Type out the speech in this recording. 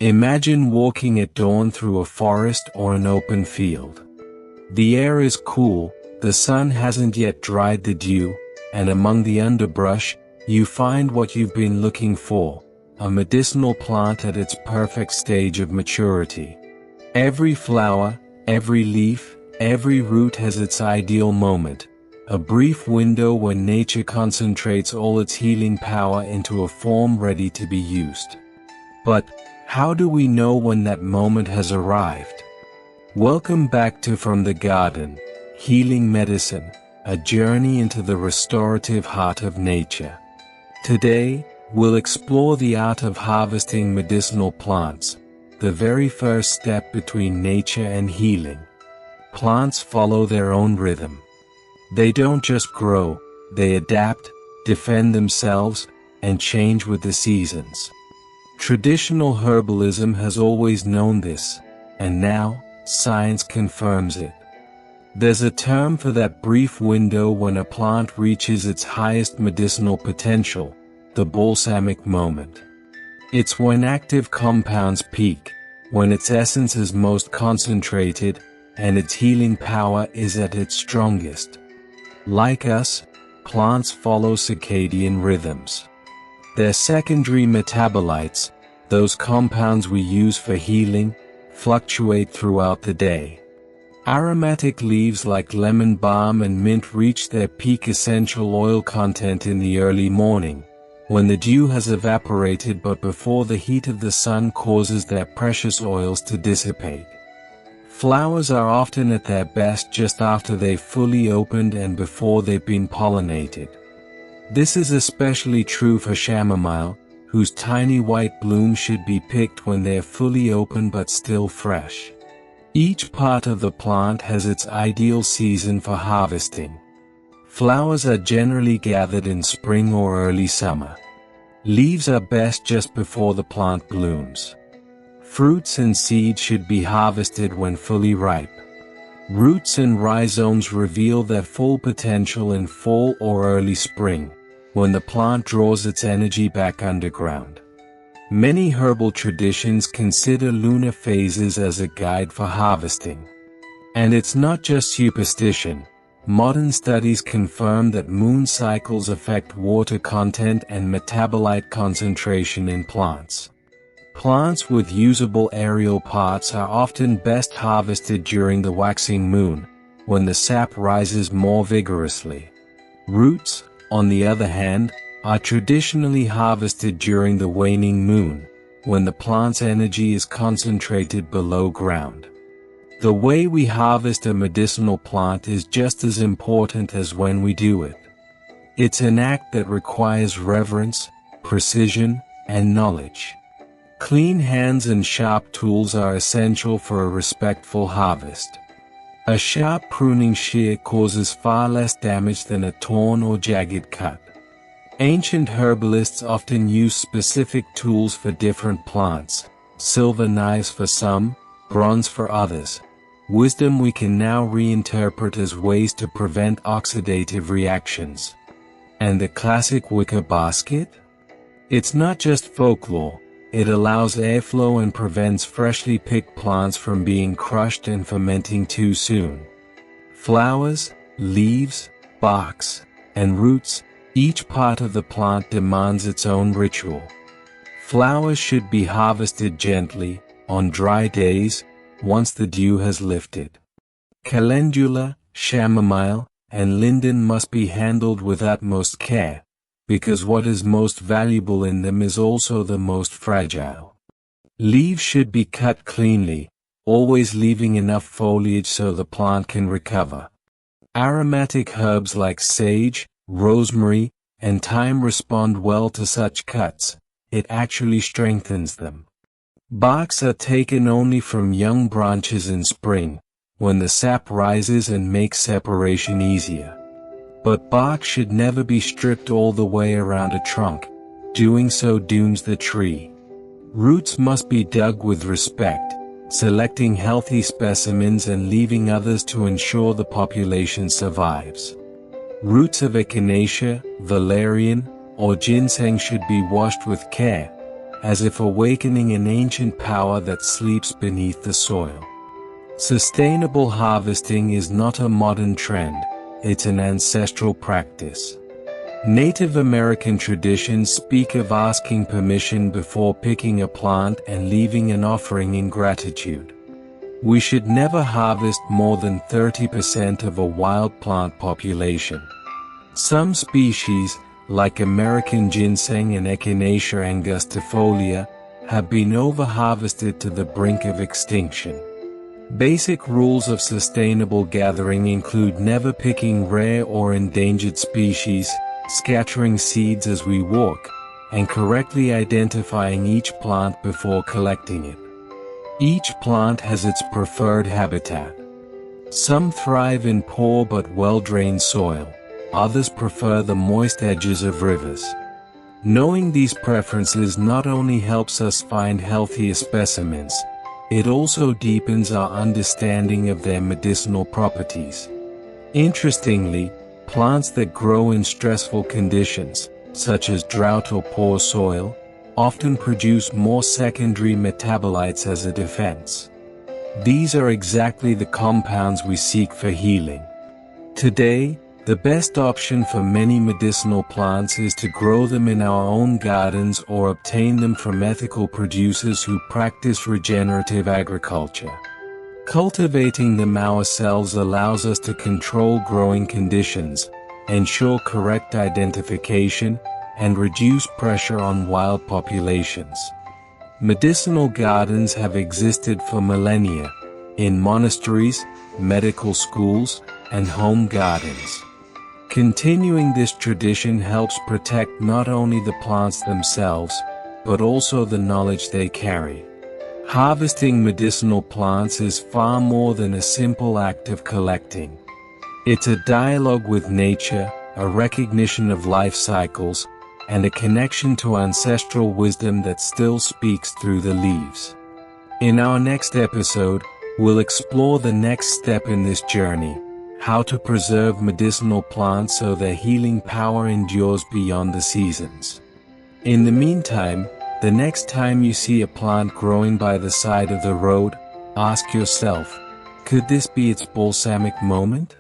Imagine walking at dawn through a forest or an open field. The air is cool, the sun hasn't yet dried the dew, and among the underbrush, you find what you've been looking for, a medicinal plant at its perfect stage of maturity. Every flower, every leaf, every root has its ideal moment, a brief window when nature concentrates all its healing power into a form ready to be used. But, how do we know when that moment has arrived? Welcome back to From the Garden, Healing Medicine, a journey into the restorative heart of nature. Today, we'll explore the art of harvesting medicinal plants, the very first step between nature and healing. Plants follow their own rhythm. They don't just grow, they adapt, defend themselves, and change with the seasons. Traditional herbalism has always known this, and now, science confirms it. There's a term for that brief window when a plant reaches its highest medicinal potential, the balsamic moment. It's when active compounds peak, when its essence is most concentrated, and its healing power is at its strongest. Like us, plants follow circadian rhythms. Their secondary metabolites, those compounds we use for healing, fluctuate throughout the day. Aromatic leaves like lemon balm and mint reach their peak essential oil content in the early morning, when the dew has evaporated but before the heat of the sun causes their precious oils to dissipate. Flowers are often at their best just after they've fully opened and before they've been pollinated. This is especially true for chamomile, whose tiny white blooms should be picked when they're fully open but still fresh. Each part of the plant has its ideal season for harvesting. Flowers are generally gathered in spring or early summer. Leaves are best just before the plant blooms. Fruits and seeds should be harvested when fully ripe. Roots and rhizomes reveal their full potential in fall or early spring, when the plant draws its energy back underground. Many herbal traditions consider lunar phases as a guide for harvesting. And it's not just superstition. Modern studies confirm that moon cycles affect water content and metabolite concentration in plants. Plants with usable aerial parts are often best harvested during the waxing moon, when the sap rises more vigorously. Roots, on the other hand, are traditionally harvested during the waning moon, when the plant's energy is concentrated below ground. The way we harvest a medicinal plant is just as important as when we do it. It's an act that requires reverence, precision, and knowledge. Clean hands and sharp tools are essential for a respectful harvest. A sharp pruning shear causes far less damage than a torn or jagged cut. Ancient herbalists often used specific tools for different plants, silver knives for some, bronze for others. Wisdom we can now reinterpret as ways to prevent oxidative reactions. And the classic wicker basket? It's not just folklore. It allows airflow and prevents freshly picked plants from being crushed and fermenting too soon. Flowers, leaves, barks, and roots, each part of the plant demands its own ritual. Flowers should be harvested gently, on dry days, once the dew has lifted. Calendula, chamomile, and linden must be handled with utmost care, because what is most valuable in them is also the most fragile. Leaves should be cut cleanly, always leaving enough foliage so the plant can recover. Aromatic herbs like sage, rosemary, and thyme respond well to such cuts. It actually strengthens them. Barks are taken only from young branches in spring, when the sap rises and makes separation easier. But bark should never be stripped all the way around a trunk. Doing so dooms the tree. Roots must be dug with respect, selecting healthy specimens and leaving others to ensure the population survives. Roots of echinacea, valerian, or ginseng should be washed with care, as if awakening an ancient power that sleeps beneath the soil. Sustainable harvesting is not a modern trend, it's an ancestral practice. Native American traditions speak of asking permission before picking a plant and leaving an offering in gratitude. We should never harvest more than 30% of a wild plant population. Some species, like American ginseng and Echinacea angustifolia, have been over-harvested to the brink of extinction. Basic rules of sustainable gathering include never picking rare or endangered species, scattering seeds as we walk, and correctly identifying each plant before collecting it. Each plant has its preferred habitat. Some thrive in poor but well-drained soil, others prefer the moist edges of rivers. Knowing these preferences not only helps us find healthier specimens, it also deepens our understanding of their medicinal properties. Interestingly, plants that grow in stressful conditions, such as drought or poor soil, often produce more secondary metabolites as a defense. These are exactly the compounds we seek for healing. Today, the best option for many medicinal plants is to grow them in our own gardens or obtain them from ethical producers who practice regenerative agriculture. Cultivating them ourselves allows us to control growing conditions, ensure correct identification, and reduce pressure on wild populations. Medicinal gardens have existed for millennia, in monasteries, medical schools, and home gardens. Continuing this tradition helps protect not only the plants themselves, but also the knowledge they carry. Harvesting medicinal plants is far more than a simple act of collecting. It's a dialogue with nature, a recognition of life cycles, and a connection to ancestral wisdom that still speaks through the leaves. In our next episode, we'll explore the next step in this journey: how to preserve medicinal plants so their healing power endures beyond the seasons. In the meantime, the next time you see a plant growing by the side of the road, ask yourself, could this be its balsamic moment?